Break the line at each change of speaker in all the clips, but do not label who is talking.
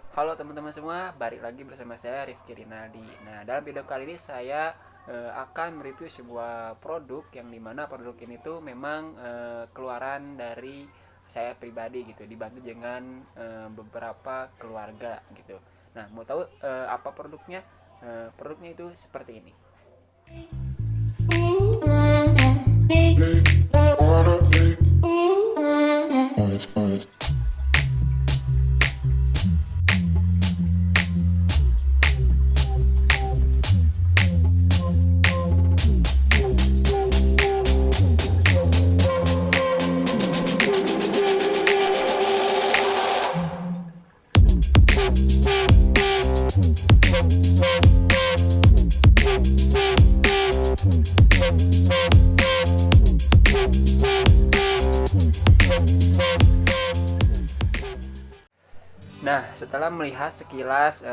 Halo teman-teman semua, balik lagi bersama saya Rifki Rinaldi. Nah, dalam video kali ini saya akan mereview sebuah produk yang dimana produk ini tuh memang keluaran dari saya pribadi gitu, dibantu dengan beberapa keluarga gitu. Nah, mau tahu apa produknya? Produknya itu seperti ini. Nah, setelah melihat sekilas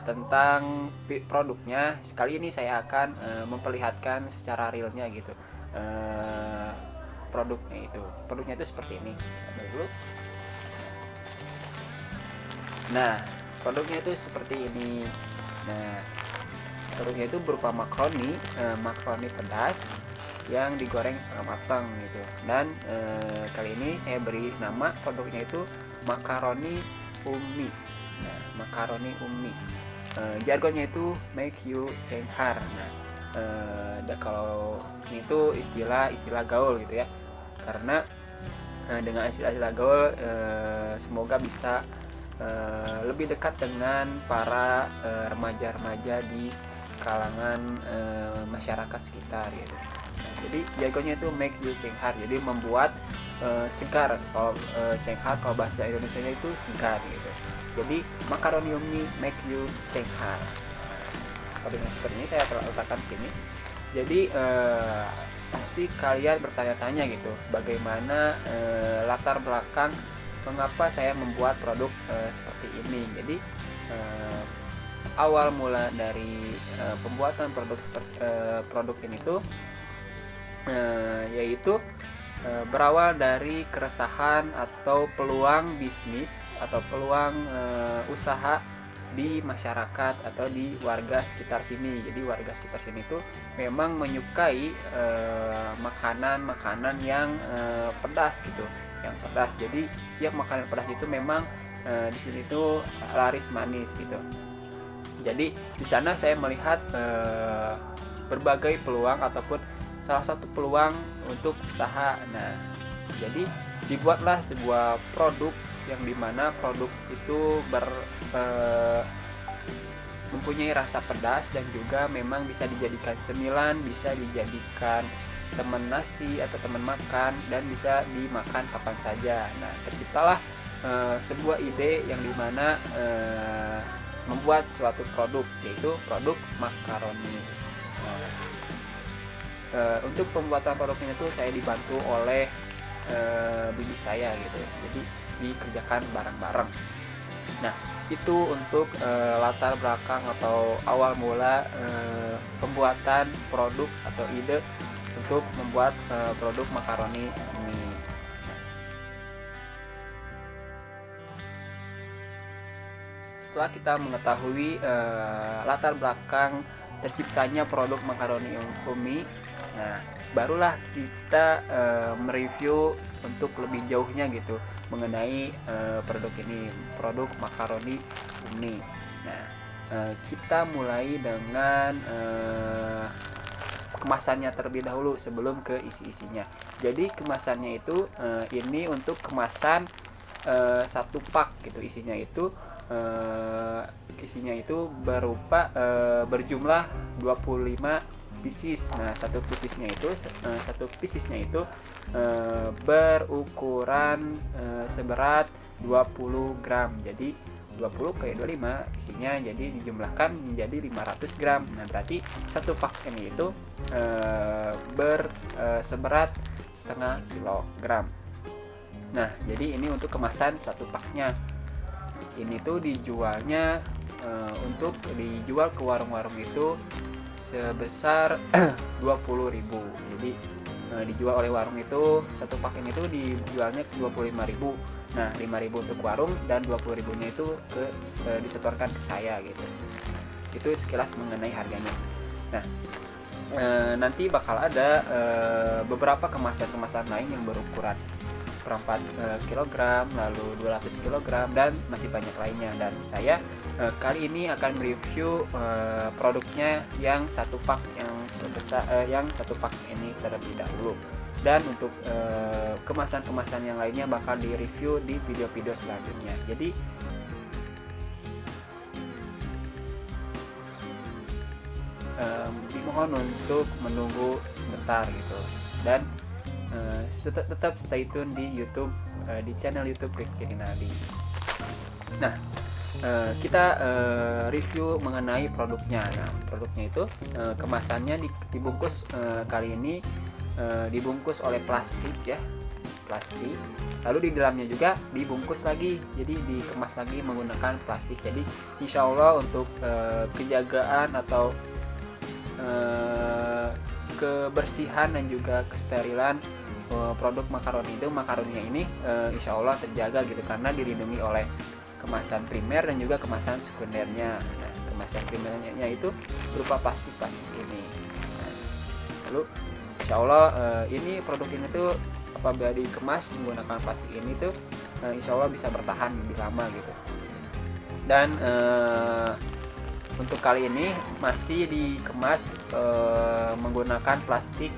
tentang produknya, kali ini saya akan memperlihatkan secara realnya gitu. Eh, produknya itu seperti ini. Dulu. Nah, produknya itu seperti ini. Nah, produknya itu berupa makaroni pedas yang digoreng setengah matang gitu. Dan kali ini saya beri nama produknya itu makaroni umi. Nah, makaroni umi. Jargonnya itu make you cenghar. Nah, kalau ini itu istilah gaul gitu ya. Karena dengan istilah gaul semoga bisa lebih dekat dengan para remaja-remaja di kalangan masyarakat sekitar gitu. Nah, jadi jargonnya itu make you cenghar, jadi membuat segar. Kalau cenghar kalau bahasa Indonesia itu segar gitu. Jadi makaroni umi make you cenghar. Nah, dengan seperti ini saya telah letakkan sini. Jadi pasti kalian bertanya-tanya gitu, bagaimana latar belakang mengapa saya membuat produk seperti ini. Jadi awal mula dari pembuatan produk ini tuh yaitu berawal dari keresahan atau peluang bisnis atau peluang usaha di masyarakat atau di warga sekitar sini. Jadi warga sekitar sini tuh memang menyukai makanan-makanan yang pedas gitu, yang pedas. Jadi setiap makanan pedas itu memang di sini tuh laris manis gitu. Jadi di sana saya melihat berbagai peluang ataupun salah satu peluang untuk usaha. Nah, jadi dibuatlah sebuah produk yang dimana produk itu mempunyai rasa pedas dan juga memang bisa dijadikan cemilan, bisa dijadikan teman nasi atau teman makan, dan bisa dimakan kapan saja. Nah, terciptalah sebuah ide yang dimana membuat suatu produk, yaitu produk makaroni. Nah, untuk pembuatan produknya itu saya dibantu oleh bibi saya gitu, jadi dikerjakan bareng-bareng. Nah, itu untuk latar belakang atau awal mula pembuatan produk atau ide untuk membuat produk makaroni ini. Setelah kita mengetahui latar belakang terciptanya produk makaroni umi, nah barulah kita mereview untuk lebih jauhnya gitu mengenai produk ini, produk makaroni umi. Nah, kita mulai dengan kemasannya terlebih dahulu sebelum ke isi-isinya. Jadi kemasannya itu ini untuk kemasan satu pak gitu, isinya itu berupa berjumlah 25 pieces. Nah, satu piecesnya itu berukuran seberat 20 gram. Jadi 20 kali 25 isinya, jadi dijumlahkan menjadi 500 gram. Nah, berarti satu pak ini itu seberat setengah kilogram. Nah, jadi ini untuk kemasan satu paknya. Ini tuh dijualnya untuk dijual ke warung-warung itu sebesar 20.000. Jadi dijual oleh warung itu satu paket itu dijualnya 25.000. Nah 5.000 untuk warung dan 20.000-nya itu disetorkan ke saya gitu. Itu sekilas mengenai harganya. Nah nanti bakal ada beberapa kemasan-kemasan lain yang berukuran 1/4 kilogram, lalu 200 kilogram, dan masih banyak lainnya. Dan saya kali ini akan mereview produknya yang satu pak yang satu pak ini terlebih dahulu. Dan untuk kemasan-kemasan yang lainnya bakal direview di video-video selanjutnya. Jadi dimohon untuk menunggu sebentar gitu, dan tetap stay tune di YouTube, di channel YouTube Rifki Rinaldi. Nah kita review mengenai produknya. Nah produknya itu kemasannya dibungkus kali ini dibungkus oleh plastik ya, plastik. Lalu di dalamnya juga dibungkus lagi, jadi dikemas lagi menggunakan plastik. Jadi insya Allah untuk kejagaan atau kebersihan dan juga kesterilan produk makaroninya ini insya Allah terjaga gitu, karena dilindungi oleh kemasan primer dan juga kemasan sekundernya. Nah, kemasan primernya itu berupa plastik ini. Nah, lalu insya Allah ini produk ini tuh apabila dikemas menggunakan plastik ini tuh insya Allah bisa bertahan lebih lama gitu. Dan untuk kali ini masih dikemas menggunakan plastik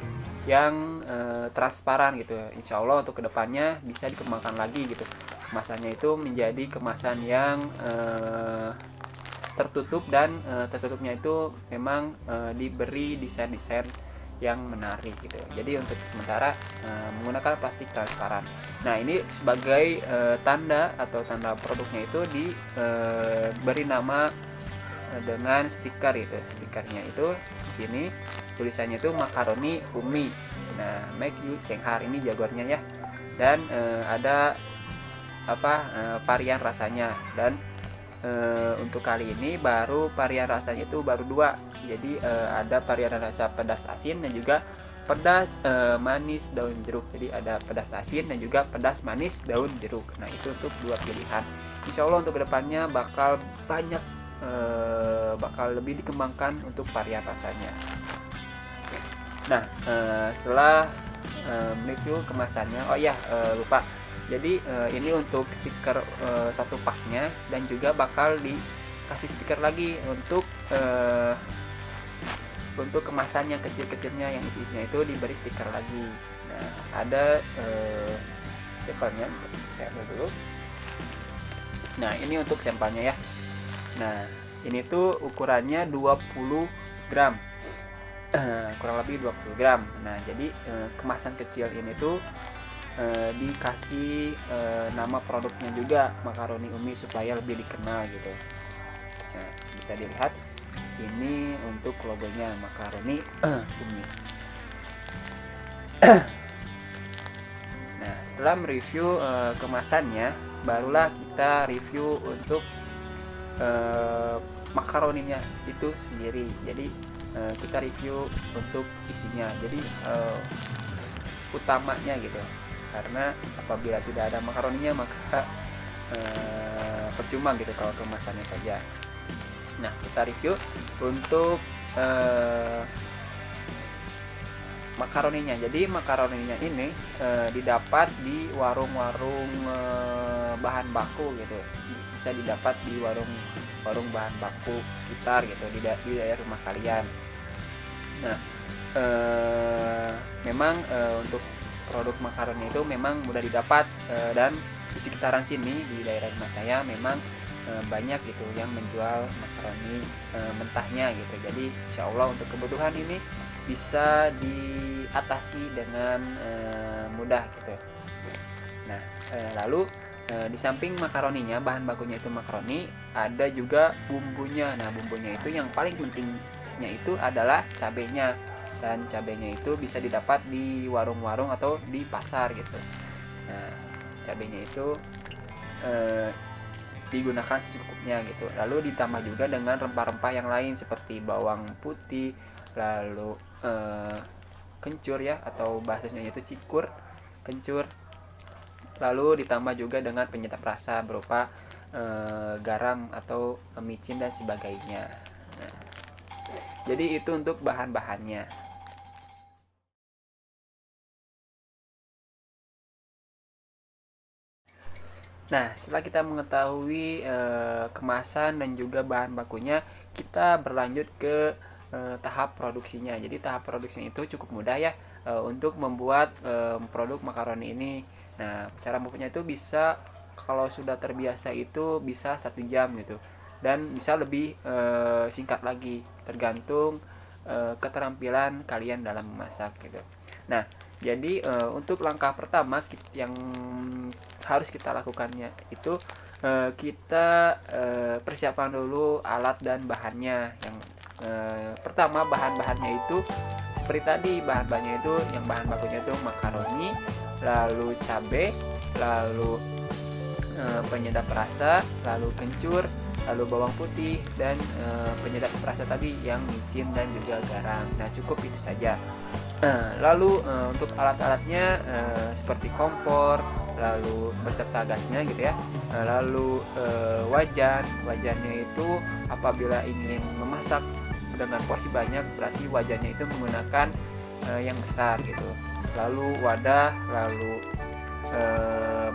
yang transparan gitu. Insya Allah untuk kedepannya bisa dikembangkan lagi gitu, kemasannya itu menjadi kemasan yang tertutup, dan tertutupnya itu memang diberi desain-desain yang menarik gitu. Jadi untuk sementara menggunakan plastik transparan. Nah ini sebagai tanda atau tanda produknya itu diberi nama dengan stiker itu. Stikernya itu di sini tulisannya itu makaroni Umi. Nah make you cenghar, ini jagoannya ya. Dan ada varian rasanya, dan untuk kali ini baru varian rasanya itu baru 2. Jadi ada varian rasa pedas asin dan juga pedas manis daun jeruk. Jadi ada pedas asin dan juga pedas manis daun jeruk. Nah itu untuk 2 pilihan. Insya Allah untuk kedepannya bakal banyak bakal lebih dikembangkan untuk varian rasanya. Nah setelah review kemasannya, lupa. Jadi ini untuk stiker satu paknya, dan juga bakal dikasih stiker lagi untuk kemasan yang kecil-kecilnya, yang isinya itu diberi stiker lagi. Nah ada sampelnya, saya ambil dulu. Nah ini untuk sampelnya ya. Nah ini tuh ukurannya 20 gram, kurang lebih 20 gram. Nah jadi kemasan kecil ini tuh dikasih nama produknya juga makaroni Umi supaya lebih dikenal gitu. Nah bisa dilihat ini untuk logonya makaroni Umi. Nah setelah mereview kemasannya, barulah kita review untuk makaroninya itu sendiri. Jadi kita review untuk isinya. Jadi utamanya gitu, karena apabila tidak ada makaroninya maka percuma gitu kalau kemasannya saja. Nah kita review untuk makaroninya. Jadi makaroninya ini didapat di warung-warung bahan baku gitu. Bisa didapat di warung bahan baku sekitar gitu, di daerah rumah kalian. Nah memang untuk produk makaroni itu memang mudah didapat, dan di sekitaran sini di daerah rumah saya memang banyak gitu yang menjual makaroni mentahnya gitu. Jadi insya Allah untuk kebutuhan ini bisa diatasi dengan mudah gitu. Nah lalu di samping makaroninya, bahan bakunya itu makaroni, ada juga bumbunya. Nah bumbunya itu yang paling pentingnya itu adalah cabenya, dan cabenya itu bisa didapat di warung-warung atau di pasar gitu. Nah cabenya itu digunakan secukupnya gitu. Lalu ditambah juga dengan rempah-rempah yang lain seperti bawang putih, lalu kencur ya, atau bahasanya itu cikur, kencur. Lalu ditambah juga dengan penyedap rasa berupa garam atau micin dan sebagainya. Nah, jadi itu untuk bahan-bahannya. Nah, setelah kita mengetahui kemasan dan juga bahan bakunya, kita berlanjut ke tahap produksinya. Jadi tahap produksinya itu cukup mudah ya untuk membuat produk makaroni ini. Nah, cara membuatnya itu bisa, kalau sudah terbiasa itu bisa 1 jam gitu, dan bisa lebih singkat lagi, tergantung keterampilan kalian dalam memasak gitu. Nah, jadi untuk langkah pertama yang harus kita lakukannya itu kita persiapkan dulu alat dan bahannya. Yang pertama, bahan-bahannya itu seperti tadi, bahan-bahannya itu yang bahan bakunya itu makaroni, lalu cabai, lalu penyedap rasa, lalu kencur, lalu bawang putih, dan penyedap rasa tadi yang micin dan juga garam. Nah, cukup itu saja. Lalu untuk alat-alatnya seperti kompor, lalu beserta gasnya gitu ya. Lalu wajannya itu apabila ingin memasak dengan porsi banyak, berarti wajannya itu menggunakan yang besar gitu. Lalu wadah, lalu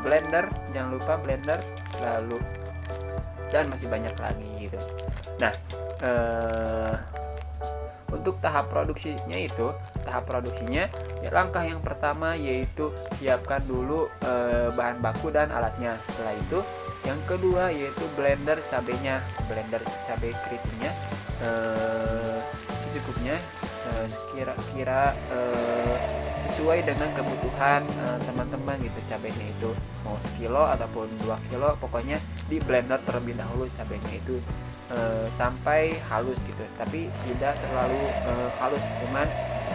blender, jangan lupa blender, lalu dan masih banyak lagi gitu. Nah, untuk tahap produksinya ya, langkah yang pertama yaitu siapkan dulu bahan baku dan alatnya. Setelah itu yang kedua yaitu blender cabenya, blender cabai keritingnya secukupnya, kira-kira sesuai dengan kebutuhan teman-teman gitu. Cabainya itu mau sekilo ataupun 2 kilo, pokoknya di blender terlebih dahulu cabainya itu sampai halus gitu, tapi tidak terlalu halus, cuman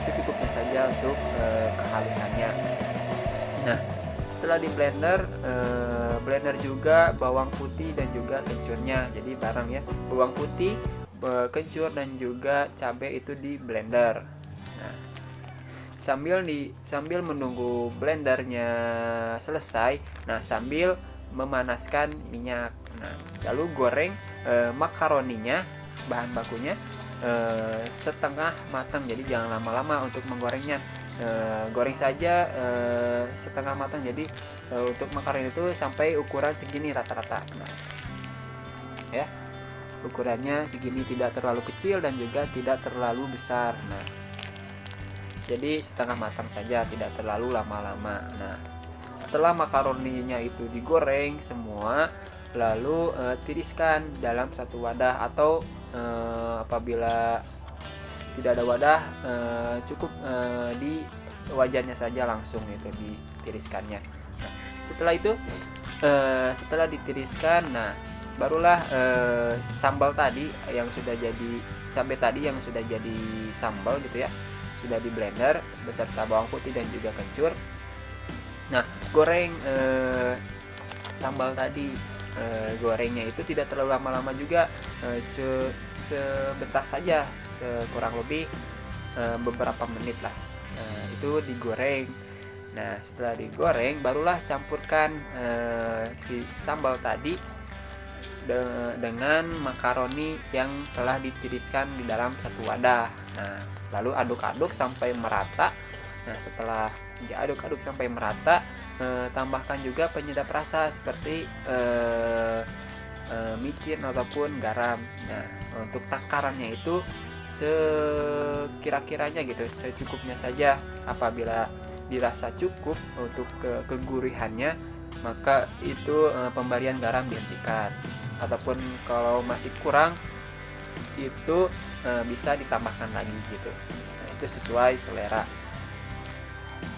secukupnya saja untuk kehalusannya. Nah, setelah di blender juga bawang putih dan juga kencurnya, jadi bareng ya, bawang putih, kencur dan juga cabai itu di blender. Nah, sambil menunggu blendernya selesai, nah sambil memanaskan minyak. Nah, lalu goreng makaroninya, bahan bakunya setengah matang, jadi jangan lama-lama untuk menggorengnya. Goreng saja setengah matang, jadi untuk makaroni itu sampai ukuran segini rata-rata. Nah, ya, ukurannya segini, tidak terlalu kecil dan juga tidak terlalu besar. Nah, jadi setengah matang saja, tidak terlalu lama-lama. Nah, setelah makaroninya itu digoreng semua, lalu tiriskan dalam satu wadah, atau apabila tidak ada wadah cukup di wajannya saja langsung itu ditiriskannya. Nah, setelah itu setelah ditiriskan, nah barulah sambal tadi yang sudah jadi, cabai tadi yang sudah jadi sambal gitu ya, sudah di blender beserta bawang putih dan juga kencur. Nah, goreng sambal tadi, gorengnya itu tidak terlalu lama-lama juga, sebentar saja, kurang lebih beberapa menit lah. Itu digoreng. Nah, setelah digoreng barulah campurkan si sambal tadi dengan makaroni yang telah ditiriskan di dalam satu wadah. Nah, lalu aduk-aduk sampai merata. Nah, setelah diaduk-aduk sampai merata, tambahkan juga penyedap rasa seperti micin ataupun garam. Nah, untuk takarannya itu sekira-kiranya gitu, secukupnya saja. Apabila dirasa cukup untuk kegurihannya, maka itu pemberian garam dihentikan. Ataupun kalau masih kurang, itu bisa ditambahkan lagi gitu. Nah, itu sesuai selera.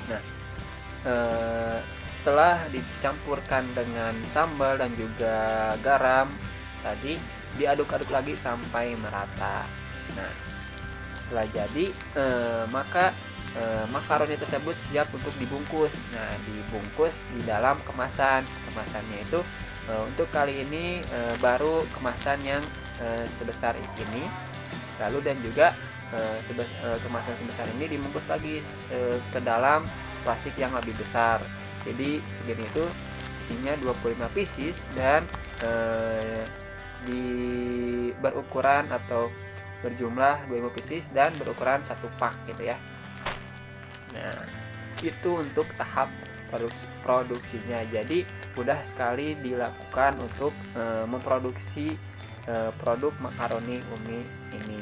Nah, setelah dicampurkan dengan sambal dan juga garam tadi, diaduk-aduk lagi sampai merata. Nah, setelah jadi, maka makaroni tersebut siap untuk dibungkus. Nah, dibungkus di dalam kemasan. Kemasannya itu untuk kali ini baru kemasan yang sebesar ini. Lalu dan juga kemasan sebesar ini dibungkus lagi ke dalam plastik yang lebih besar. Jadi segini itu isinya 25 pieces dan berukuran atau berjumlah 25 pieces dan berukuran 1 pak gitu ya. Nah, itu untuk tahap produksinya. Jadi mudah sekali dilakukan untuk memproduksi produk makaroni Umi ini.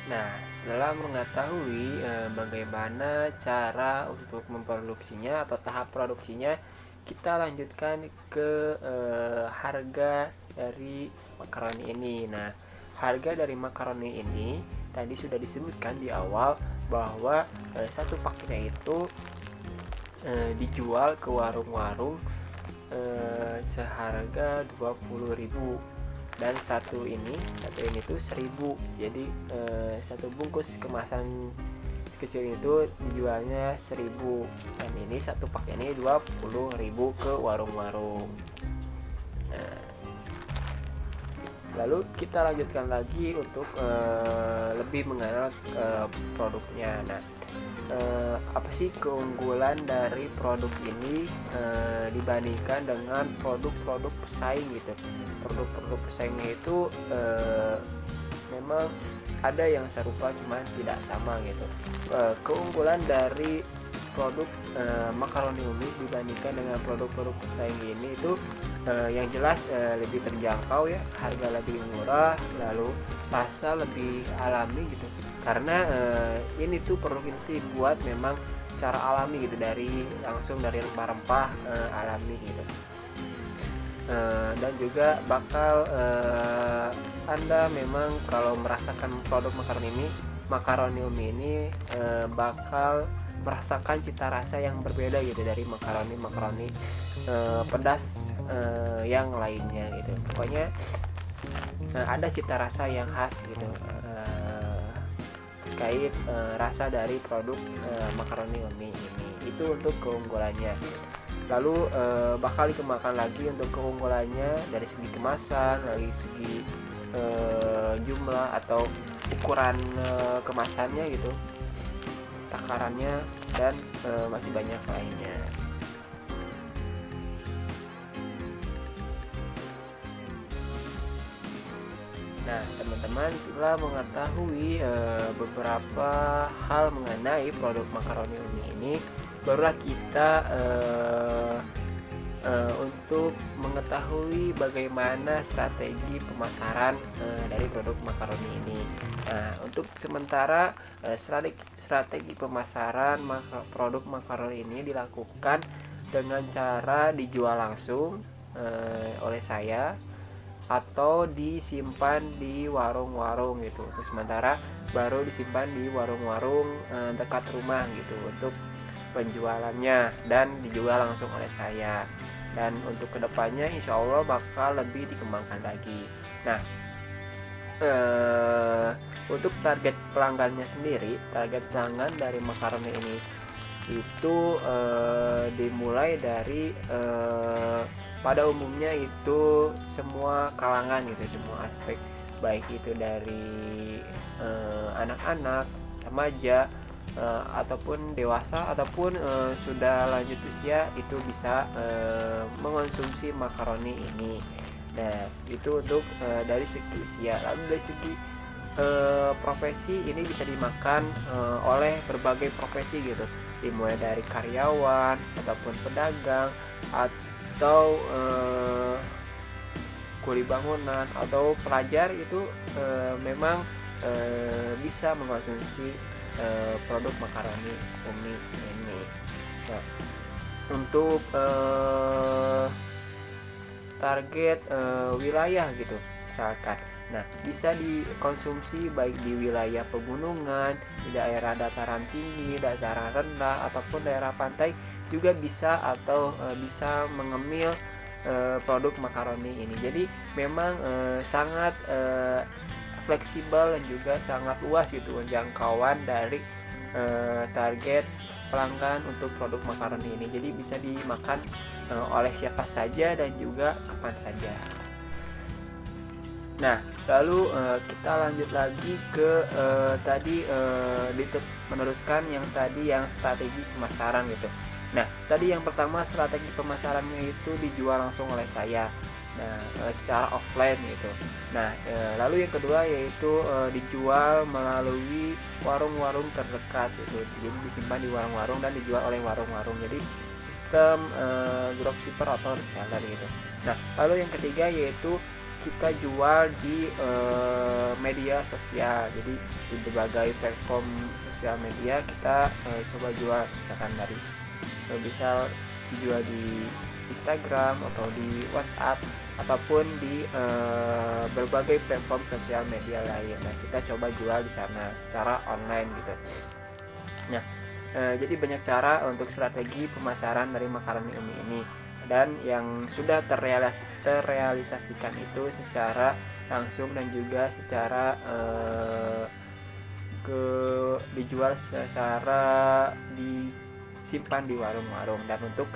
Nah, setelah mengetahui bagaimana cara untuk memproduksinya atau tahap produksinya, kita lanjutkan ke harga dari makaroni ini. Nah, harga dari makaroni ini tadi sudah disebutkan di awal bahwa satu paketnya itu dijual ke warung-warung seharga 20.000 dan satu ini tuh 1.000. Jadi satu bungkus kemasan kecil itu dijualnya 1.000 dan ini satu pak ini 20.000 ke warung-warung. Nah, lalu kita lanjutkan lagi untuk lebih mengenal produknya. Nah, apa sih keunggulan dari produk ini dibandingkan dengan produk-produk pesaing gitu. Produk-produk pesaingnya itu memang ada yang serupa cuman tidak sama gitu. Keunggulan dari produk makaroni Umi dibandingkan dengan produk-produk pesaing ini itu yang jelas lebih terjangkau ya, harga lebih murah, lalu rasa lebih alami gitu. Karena ini tuh produk ini dibuat memang secara alami gitu, langsung dari rempah-rempah alami gitu. Dan juga bakal Anda memang kalau merasakan produk makaroni Umi ini bakal merasakan cita rasa yang berbeda gitu dari makaroni pedas yang lainnya gitu. Pokoknya ada cita rasa yang khas gitu terkait rasa dari produk makaroni Umi ini. Itu untuk keunggulannya. Lalu bakal dikembangkan lagi untuk keunggulannya dari segi kemasan, dari segi jumlah atau ukuran kemasannya gitu, takarannya, dan masih banyak lainnya. Nah, teman-teman, setelah mengetahui beberapa hal mengenai produk makaroni Umi ini, barulah kita untuk mengetahui bagaimana strategi pemasaran dari produk makaroni ini. Nah, untuk sementara strategi pemasaran produk makaroni ini dilakukan dengan cara dijual langsung oleh saya atau disimpan di warung-warung gitu. Terus sementara baru disimpan di warung-warung dekat rumah gitu untuk penjualannya dan dijual langsung oleh saya. Dan untuk kedepannya insya Allah bakal lebih dikembangkan lagi. Nah, untuk target pelanggannya sendiri, target pelanggan dari makaroni ini itu dimulai dari pada umumnya itu semua kalangan gitu, semua aspek, baik itu dari anak-anak, remaja, ataupun dewasa, ataupun sudah lanjut usia itu bisa mengonsumsi makaroni ini. Nah, itu untuk dari segi usia. Lalu dari segi profesi, ini bisa dimakan oleh berbagai profesi gitu, dimulai dari karyawan ataupun pedagang atau kuli bangunan atau pelajar, itu memang bisa mengkonsumsi produk makaroni Umi ini. Nah, untuk target wilayah gitu misalkan, nah bisa dikonsumsi baik di wilayah pegunungan, di daerah dataran tinggi, dataran rendah, ataupun daerah pantai juga bisa, atau bisa mengemil produk makaroni ini. Jadi memang sangat fleksibel dan juga sangat luas gitu jangkauan dari target pelanggan untuk produk makaroni ini. Jadi bisa dimakan oleh siapa saja dan juga kapan saja. Nah, lalu kita lanjut lagi ke tadi meneruskan yang tadi yang strategi pemasaran gitu. Nah, tadi yang pertama strategi pemasarannya itu dijual langsung oleh saya. Nah, secara offline gitu. Nah, lalu yang kedua yaitu dijual melalui warung-warung terdekat gitu. Jadi disimpan di warung-warung dan dijual oleh warung-warung. Jadi sistem dropshipper atau reseller gitu. Nah, lalu yang ketiga yaitu kita jual di media sosial. Jadi di berbagai platform sosial media kita coba jual, misalkan dari bisa dijual di Instagram atau di WhatsApp ataupun di berbagai platform sosial media lain. Nah, kita coba jual di sana secara online gitu. Nah, jadi banyak cara untuk strategi pemasaran dari makaroni Umi ini, dan yang sudah terrealisasikan itu secara langsung dan juga secara dijual secara disimpan di warung-warung. Dan untuk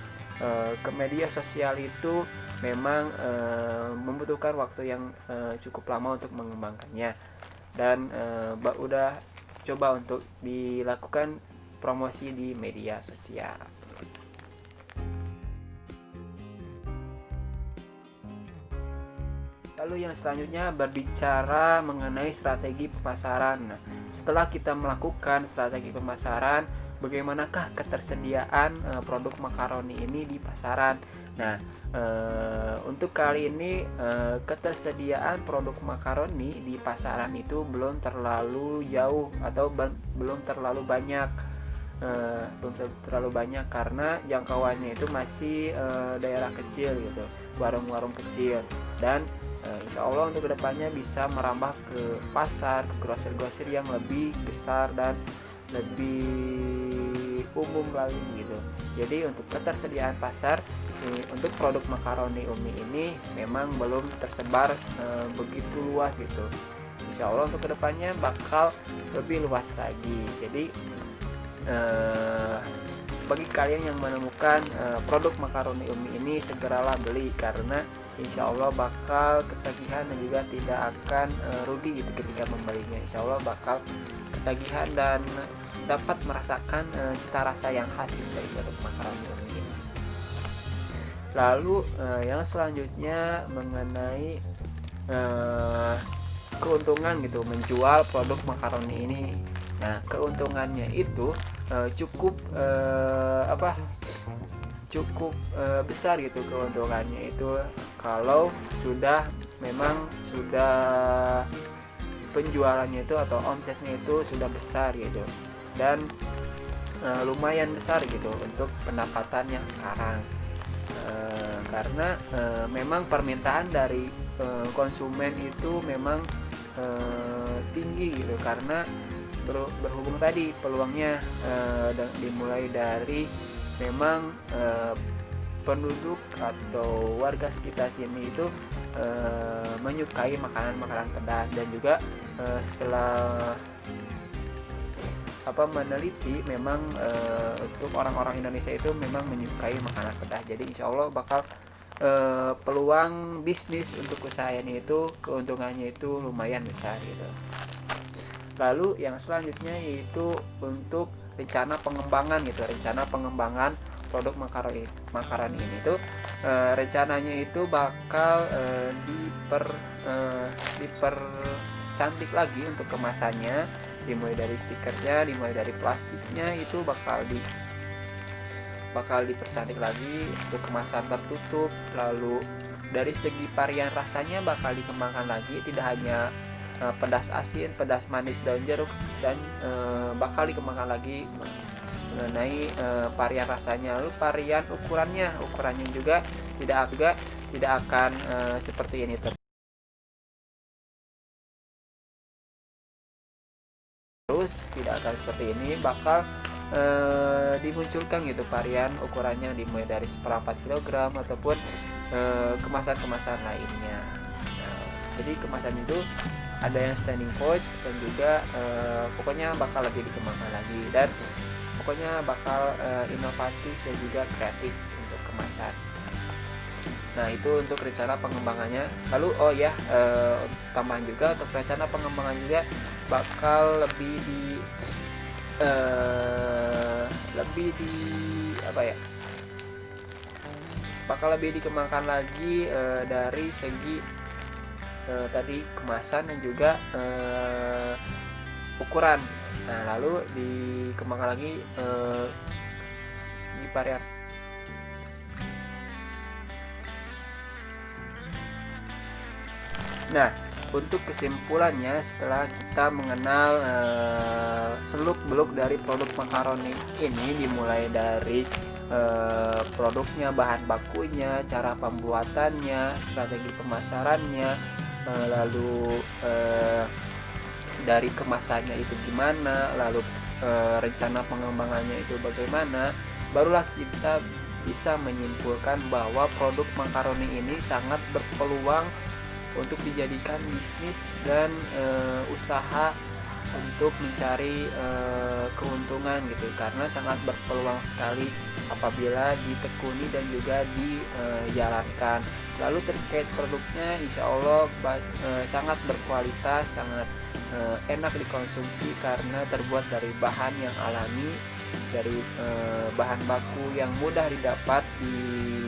ke media sosial itu memang membutuhkan waktu yang cukup lama untuk mengembangkannya, dan udah coba untuk dilakukan promosi di media sosial. Lalu yang selanjutnya berbicara mengenai strategi pemasaran. Nah, setelah kita melakukan strategi pemasaran, bagaimanakah ketersediaan produk makaroni ini di pasaran? Nah, untuk kali ini ketersediaan produk makaroni di pasaran itu belum terlalu jauh atau belum terlalu banyak. Belum terlalu banyak karena jangkauannya itu masih daerah kecil gitu, warung-warung kecil, dan insya Allah untuk kedepannya bisa merambah ke pasar, ke grosir-grosir yang lebih besar dan lebih umum lagi gitu. Jadi untuk ketersediaan pasar untuk produk makaroni Umi ini memang belum tersebar begitu luas gitu. Insya Allah untuk kedepannya bakal lebih luas lagi. Jadi bagi kalian yang menemukan produk makaroni Umi ini, segeralah beli, karena insya Allah bakal ketagihan dan juga tidak akan rugi gitu ketika membelinya. Insya Allah bakal ketagihan dan dapat merasakan cita rasa yang khas dari produk makaroni Umi ini. Lalu yang selanjutnya mengenai keuntungan gitu menjual produk makaroni ini. Nah, keuntungannya itu cukup besar gitu. Keuntungannya itu kalau sudah penjualannya itu atau omsetnya itu sudah besar gitu, dan lumayan besar gitu untuk pendapatan yang sekarang, karena memang permintaan dari konsumen itu memang tinggi gitu, karena berhubung tadi peluangnya dimulai dari memang penduduk atau warga sekitar sini itu menyukai makanan-makanan pedas, dan juga setelah meneliti memang untuk orang-orang Indonesia itu memang menyukai makanan pedas. Jadi insya Allah bakal peluang bisnis untuk usaha ini itu keuntungannya itu lumayan besar gitu. Lalu yang selanjutnya yaitu untuk rencana pengembangan gitu. Rencana pengembangan produk makaroni ini tuh rencananya itu bakal dipercantik lagi untuk kemasannya, dimulai dari stikernya, dimulai dari plastiknya itu bakal dipercantik lagi untuk kemasan tertutup. Lalu dari segi varian rasanya bakal dikembangkan lagi, tidak hanya pedas asin, pedas manis, daun jeruk, dan bakal dikembangkan lagi mengenai varian rasanya. Lalu varian ukurannya juga tidak akan seperti ini terus, tidak akan seperti ini, bakal dimunculkan gitu varian ukurannya dimulai dari 1/4 kg ataupun kemasan-kemasan lainnya. Jadi kemasan itu ada yang standing pouch dan juga pokoknya bakal lebih dikembangkan lagi, dan pokoknya bakal inovatif dan juga kreatif untuk kemasan. Nah, itu untuk rencana pengembangannya. Lalu tambahan juga untuk rencana pengembangan juga bakal lebih di apa ya? Bakal lebih dikembangkan lagi dari segi tadi kemasan dan juga ukuran. Nah, lalu dikembangkan lagi di varian. Nah, untuk kesimpulannya, setelah kita mengenal seluk-beluk dari produk makaroni ini, dimulai dari produknya, bahan bakunya, cara pembuatannya, strategi pemasarannya, lalu dari kemasannya itu gimana, lalu rencana pengembangannya itu bagaimana, barulah kita bisa menyimpulkan bahwa produk makaroni ini sangat berpeluang untuk dijadikan bisnis dan usaha untuk mencari keuntungan gitu, karena sangat berpeluang sekali apabila ditekuni dan juga dijalankan. Lalu terkait produknya, insya Allah sangat berkualitas, sangat enak dikonsumsi karena terbuat dari bahan yang alami, dari bahan baku yang mudah didapat di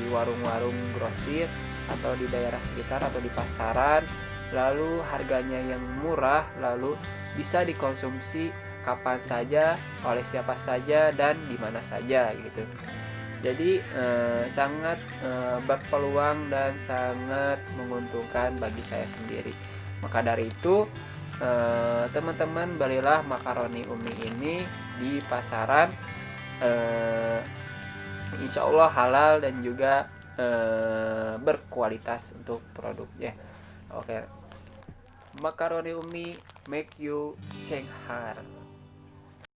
warung-warung grosir atau di daerah sekitar atau di pasaran, lalu harganya yang murah, lalu bisa dikonsumsi kapan saja, oleh siapa saja, dan di mana saja gitu. Jadi sangat berpeluang dan sangat menguntungkan bagi saya sendiri. Maka dari itu teman-teman belilah makaroni Umi ini di pasaran, insya Allah halal dan juga berkualitas untuk produknya. Oke, makaroni Umi make you cenghar.